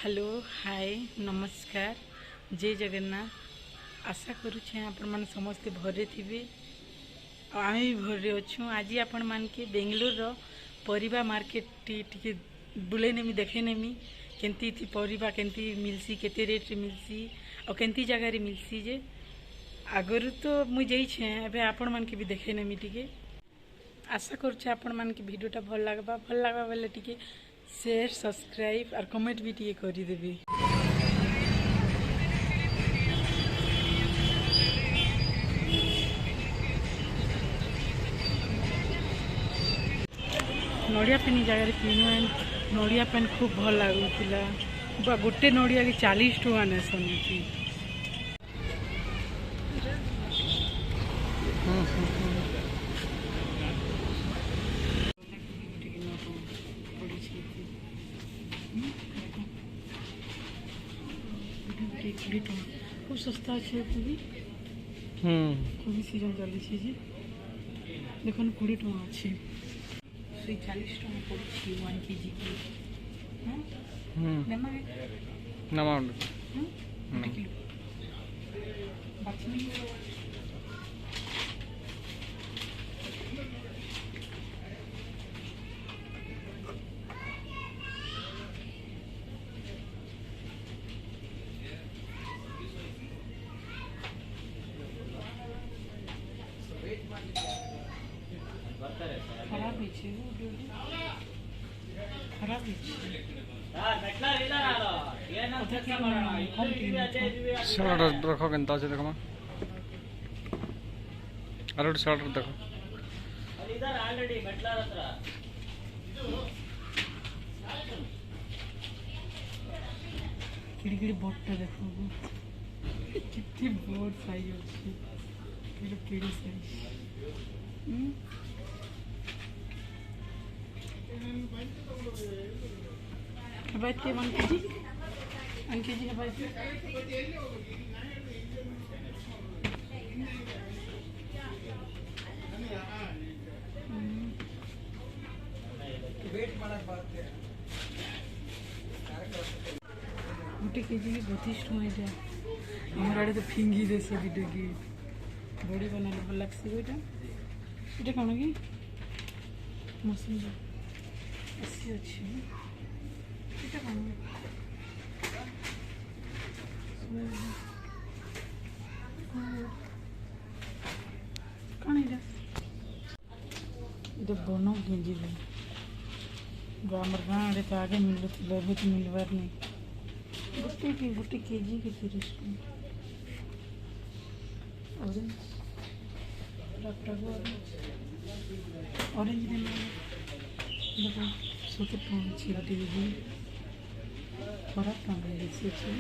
Hello hi नमस्कार जय जगन्नाथ आशा करुचे आपण मन समस्ते भरे थिबे आम भी भरे अच्छु आज आपण मान के बेंगलोर परिबा मार्केट टी बुले नेमी देखे नेमी केंती थी परिबा केंती मिलसी केते रेट रे मिलसी और केंती जगह रे मिलसी जे आगरु तो मुई जाई छे एबे आपण मान के भी देखे नेमी टिके आशा करुचे आपण मान के वीडियोटा भल लागबा बेले टिके शेयर सब्सक्राइब और कमेंट भी टिके करी देबे। नड़िया पेन जगह किन नड़िया पेन खूब भल लगुला गोटे नड़िया के 40 टका नेसन की खूब सस्ता अच्छे कोबी कोबी सीजन चली देख 20 टका अच्छे 40 टका पड़ी 1 kg की खराब शर्ट रखो केनता আছে देखो अरे शर्ट देखो इधर ऑलरेडी बटला हत्र किड़ी बोट देखो कितनी बोट साइज अच्छी किड़ी साइज बात के 1 kg है बात गोटे केजी की 32 टका हमारे आड़े तो फिंगी देश गोटे की बड़ी बना भल लगे ये कौन कि मौसम ऐसी अच्छी ये कौन कौन ये बन गेंजी आमर गाँव आड़े तो आगे मिलूला अब तो मिलवार नहीं गोटे केजी के 30 ऑरेंज ऑरेंज देखो 70 टका अच्छी गोटे केजी खराब टका बेसी अच्छी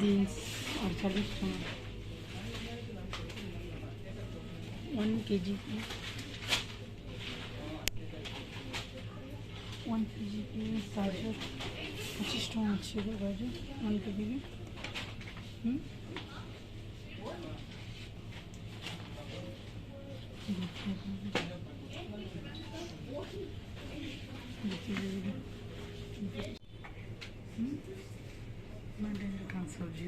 जीन्स 48 टका 1 kg की 1 kg की गाजर 25 टका अच्छी है गाजर 1 kg की सब्जी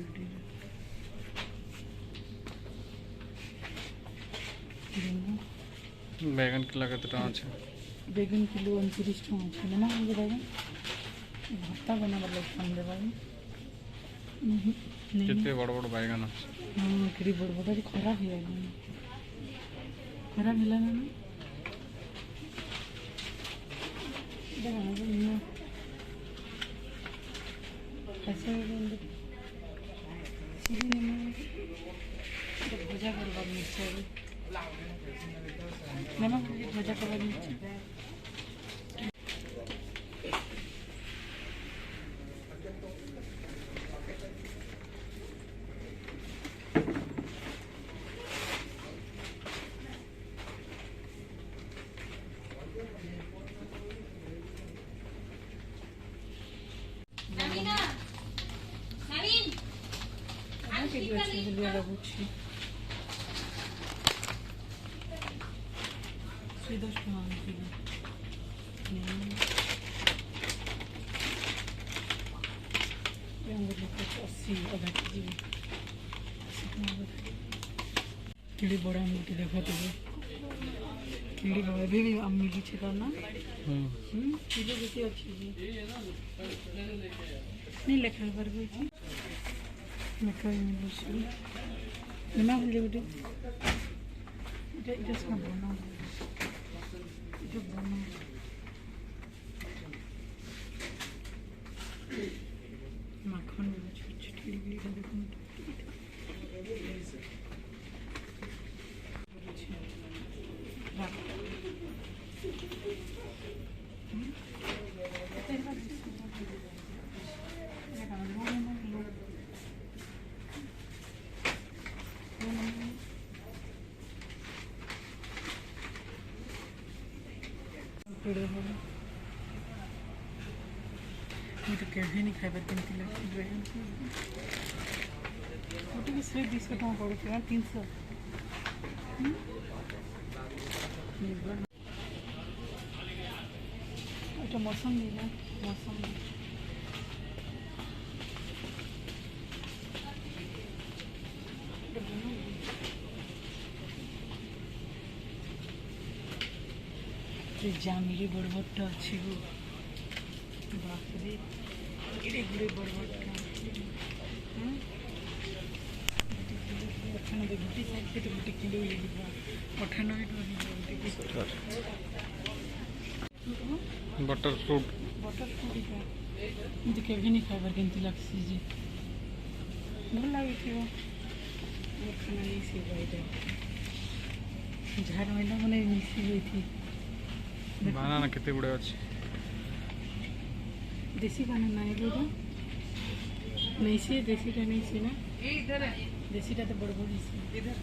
बैगन किलो केते टका छै बैगन किलो 29 टका छै ना मुझे बैगन भत्ता बनाबा लग हम देबा केते बड़ बड़ बैगन हां किड़ी बड़ बड़ खराब है खराब है ना देखा कैसे भजा करवा मिर्चा नमक भजा करवा मिर्चा laguci. Sui 10 anche. लस्सी अधा केजी किड़ी बड़ा आमटी देखा तुझे किड़ी बड़ा भी आम मिली तो ना किलो बेसी अच्छी नहीं लेखा पर लेखा ना बोलिए बेटे এটা সব বনা এটা বনা মাখন ছোট ছোট কিড়িটা দেখুন मैं तो कभी नहीं खाई बार केमती लगती ड्रैगन गोटे की 100-200 टका पड़ुला 300 এটা মৌসুম না মৌসুম জামিরি বড়বড়টা আছে গো বাপরে এড়ে ঘুরে বড়বড়টা হ্যাঁ ওখানে গুটি থাকবে তো গুটি কিলো লাগিব 98 টাকা बटर फ्रूट मुझे कभी नहीं खाइबार केमती लगसी जे भल लगे खाना नहीं से झाड़ मैदा मैंने मिसी गई थी बनाना केते गुड़े अच्छे देसी बनाना है बोलो नहीं से देसी का नहीं से ना देसी का तो बड़ बड़ी से इधर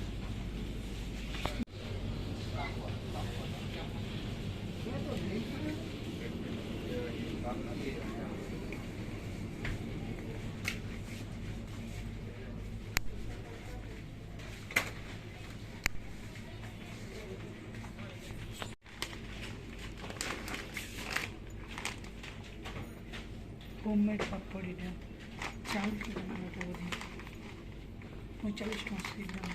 होममेड पापड़ इटा चावल की बनाना बोधे 45 टका 80 ग्राम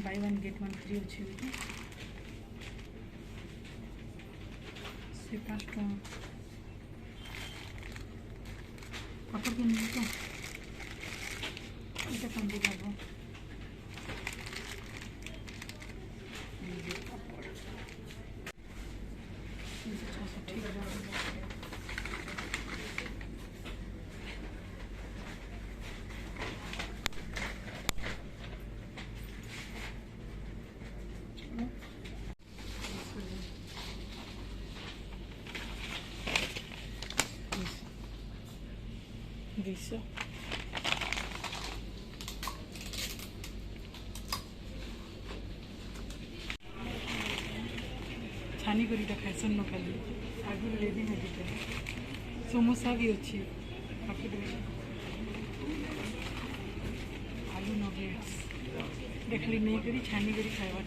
बाय 1 गेट 1 फ्री अच्छे से 5 टका पापड़ के मिल तो এটা कम दिखाबो Dice. छानी करी खाइसन न खाली आगु रेडी है समोसा भी अच्छी आलू नगेट्स देखली नहीं करी छानी करी खाइबा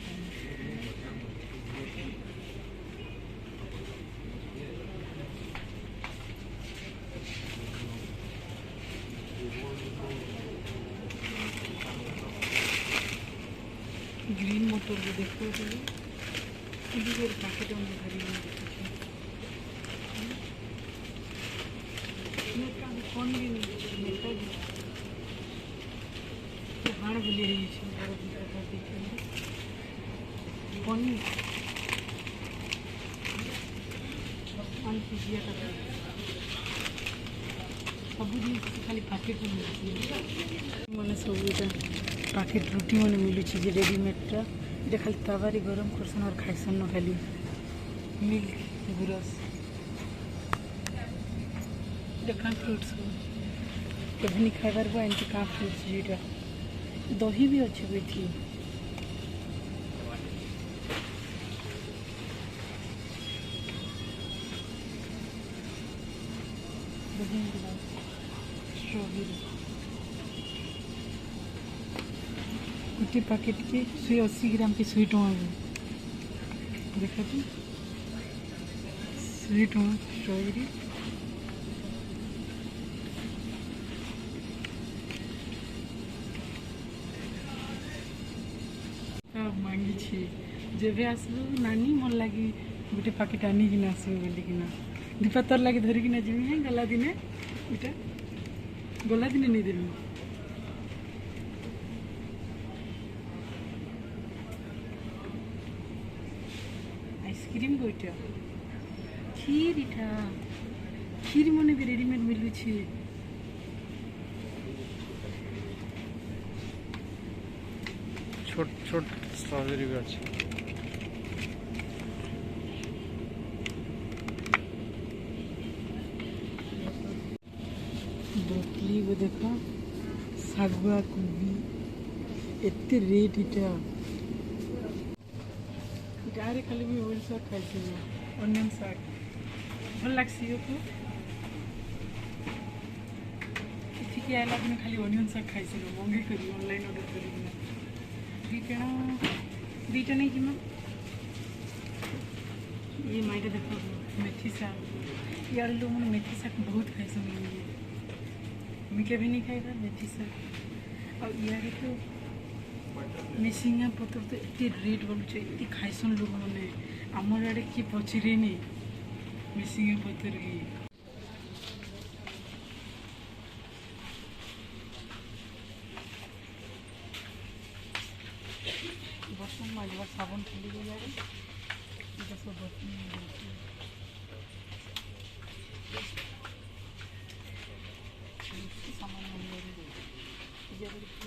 ग्रीन मोटर जो देखते हो पैकेट धरी कौन भी नेता हाण बुले पनीर सब जिन खाली पैकेट मैंने सब पैकेट रुटी मैंने मिलूँ रेडीमेडटा ये खाली तावारी गरम करसन और खाइसन न खाली मिल्क गुरस देखा फ्रुट्स कभी नहीं खाइबार को एमती क्या फ्रुट्स जीटा दही भी अच्छे भी थी स्ट्रॉबेरी गोटे पैकेट के 180 ग्राम के 100 टका देखा स्वीट हूँ स्ट्रॉबेरी मांगी जेबे आसलु नानी मोर लगी गोटे पाकेट आनिकिना आसबे बोलिकिना दीपा तोर लगी धरिकिना जिमी है गला दिने इटा गला दिने नहीं देबी आइसक्रीम गोइटा खीर इटा खीर मने भी रेडीमेड मिलू छे छोट छोट स्ट्रॉबेरी भी अच्छी ब्रोकली वो देखो सागुआ कोबी एते रेट इटा इटारे खाली भी ओल साग खाइछे अनियन साग भल लागसी को इथिके आइला दिन खाली अनियन साग खाइछे मंगे करी ऑनलाइन ऑर्डर करी दीटा नहीं जिमा ये माइटा देखो मेथी साग यार लोग मैंने मेथी साग बहुत खाई मैं कभी नहीं खाएगा मेथी साग और यार तो मिसिंगा पत्र तो इतनी रेट बोलुचे इतनी खाइसन लोग मैंने आमर आड़े किए पचरे नहीं मिसिंगा पत्र की बर्तन माजवा साबुन खुली गई यार ये सब बर्तन सामान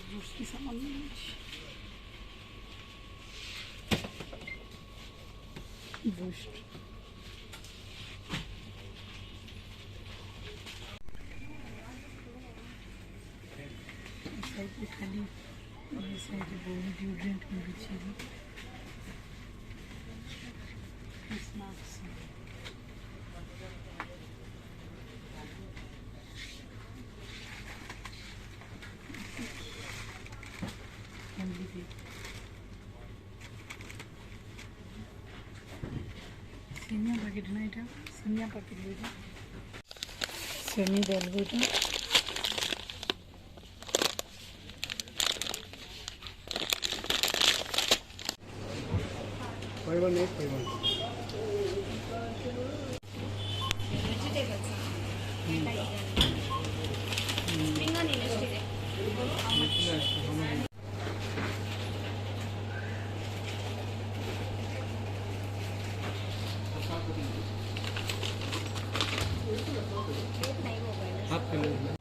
जूस की सामान बूस्ट साइड पे खाली ये साइड बॉडी डिओड्रेंट में बिछी फेस मास्क सेमिया पैकेट ना এটা सेमिया पैकेट लेजा सेमी डाल गोटा फाइबर नहीं फाइबर हाथ पे ले